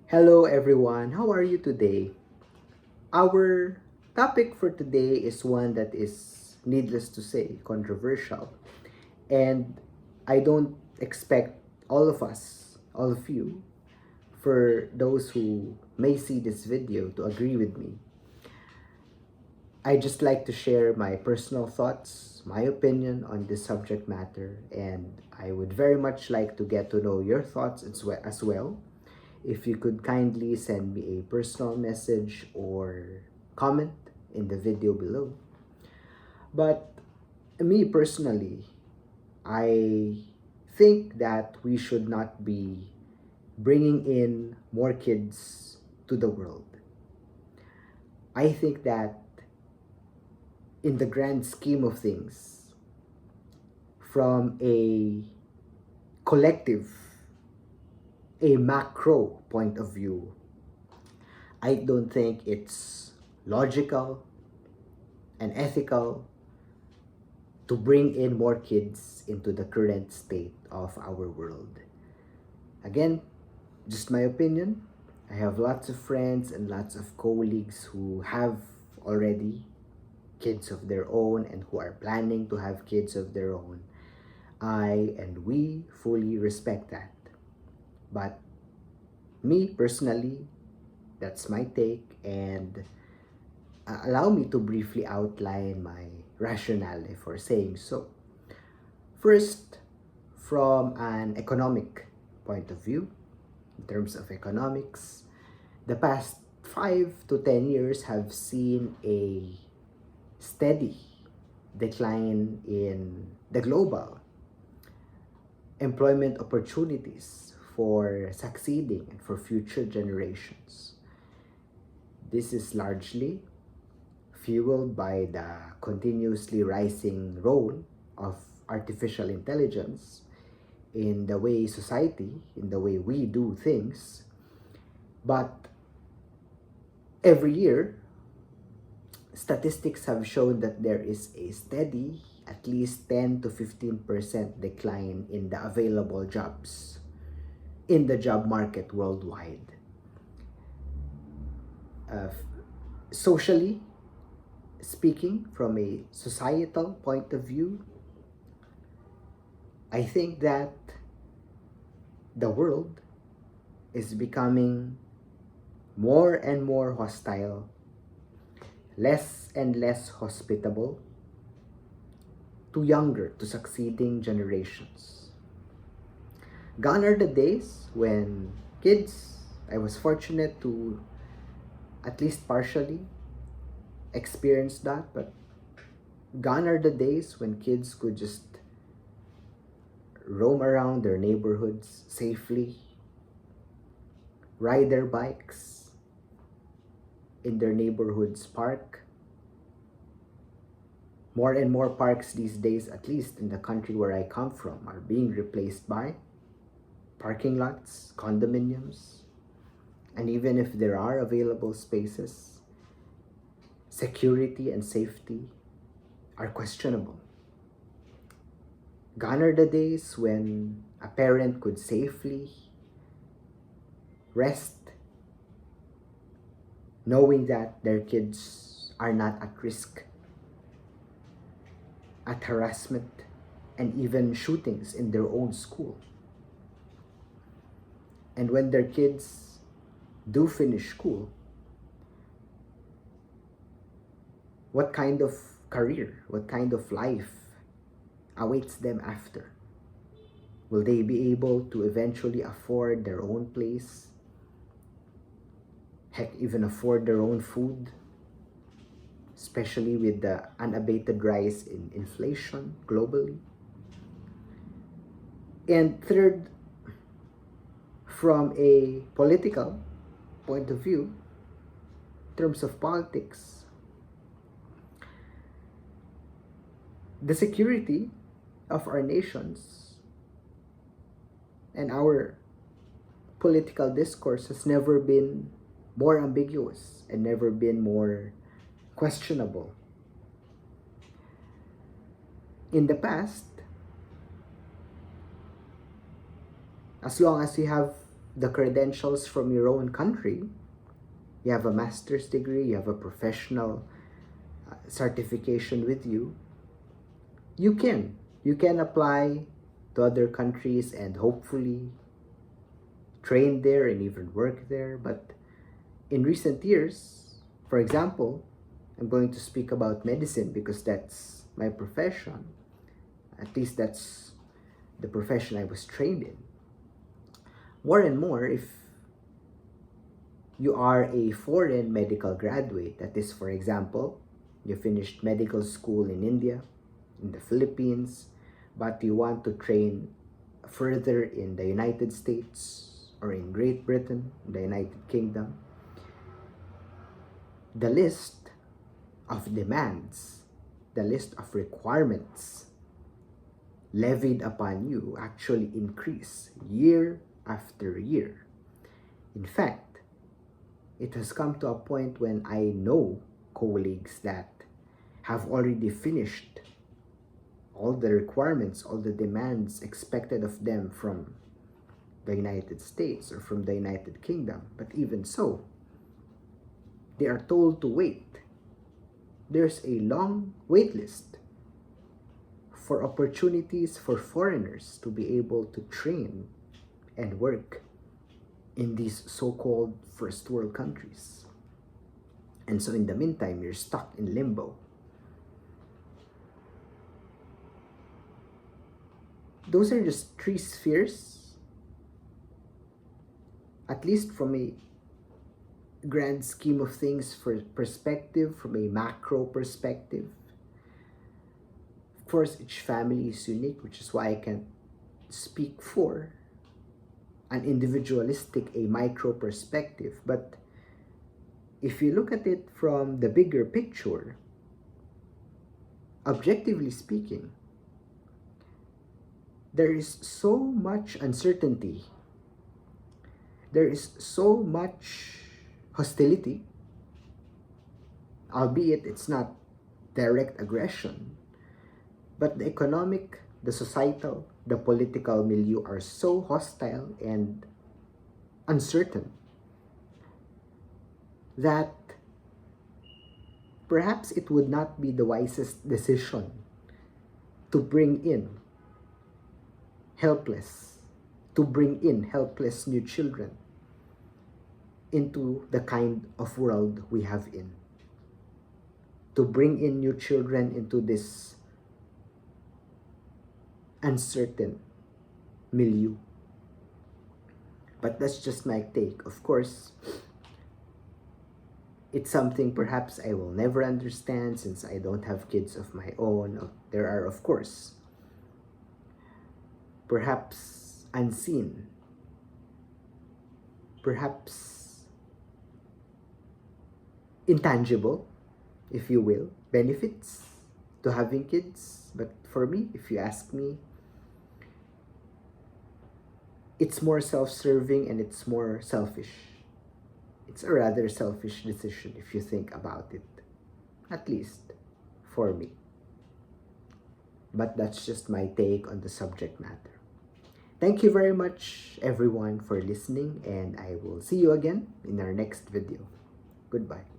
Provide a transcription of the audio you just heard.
Hello everyone, how are you today? Our topic for today is one that is, needless to say, controversial. And I don't expect all of us, all of you, for those who may see this video to agree with me. I just like to share my personal thoughts, my opinion on this subject matter, and I would very much like to get to know your thoughts as well. If you could kindly send me a personal message or comment in the video below. But me personally, I think that we should not be bringing in more kids to the world. I think that in the grand scheme of things, from a collective, a macro point of view, I don't think it's logical and ethical to bring in more kids into the current state of our world. Again, just my opinion. I have lots of friends and lots of colleagues who have already kids of their own and who are planning to have kids of their own. I and we fully respect that. But me personally, that's my take, and allow me to briefly outline my rationale for saying so. First, from an economic point of view, in terms of economics, the past 5 to 10 years have seen a steady decline in the global employment opportunities for succeeding and for future generations. This is largely fueled by the continuously rising role of artificial intelligence in the way society, in the way we do things. But every year, statistics have shown that there is a steady, at least 10 to 15% decline in the available jobs in the job market worldwide. Uh, Socially speaking, from a societal point of view, I think that the world is becoming more and more hostile, less and less hospitable to younger, to succeeding generations. Gone are the days when kids, I was fortunate to at least partially experience that, but gone are the days when kids could just roam around their neighborhoods safely, ride their bikes in their neighborhood's park. More and more parks these days, at least in the country where I come from, are being replaced by parking lots, condominiums, and even if there are available spaces, security and safety are questionable. Gone are the days when a parent could safely rest knowing that their kids are not at risk at harassment and even shootings in their own school. And when their kids do finish school, what kind of career, what kind of life awaits them after? Will they be able to eventually afford their own place? Heck, even afford their own food? Especially with the unabated rise in inflation globally. And third, from a political point of view, in terms of politics, the security of our nations and our political discourse has never been more ambiguous and never been more questionable. In the past, as long as you have the credentials from your own country, you have a master's degree, you have a professional certification with you, you can apply to other countries and hopefully train there and even work there. But in recent years, for example, I'm going to speak about medicine because that's my profession. At least that's the profession I was trained in. More and more, if you are a foreign medical graduate, that is, for example, you finished medical school in India, in the Philippines, but you want to train further in the United States or in Great Britain, the United Kingdom, the list of demands, the list of requirements levied upon you actually increase year after year. In fact, it has come to a point when I know colleagues that have already finished all the requirements, all the demands expected of them from the United States or from the United Kingdom. But even so, they are told to wait. There's a long wait list for opportunities for foreigners to be able to train and work in these so-called first world countries. And so in the meantime, you're stuck in limbo. Those are just three spheres, at least from a grand scheme of things, for perspective, from a macro perspective. Of course, each family is unique, which is why I can't speak for an individualistic, a micro perspective. But if you look at it from the bigger picture, objectively speaking, there is so much uncertainty. There is so much hostility, albeit it's not direct aggression, but the economic, the societal, the political milieu are so hostile and uncertain that perhaps it would not be the wisest decision to bring in helpless new children into the kind of world we have in. To bring in new children into this uncertain milieu. But that's just my take. Of course, it's something perhaps I will never understand since I don't have kids of my own. There are, of course, perhaps unseen, perhaps intangible, if you will, benefits to having kids. But for me, if you ask me, it's more self-serving and it's more selfish. It's a rather selfish decision if you think about it, at least for me. But that's just my take on the subject matter. Thank you very much, everyone, for listening, and I will see you again in our next video. Goodbye.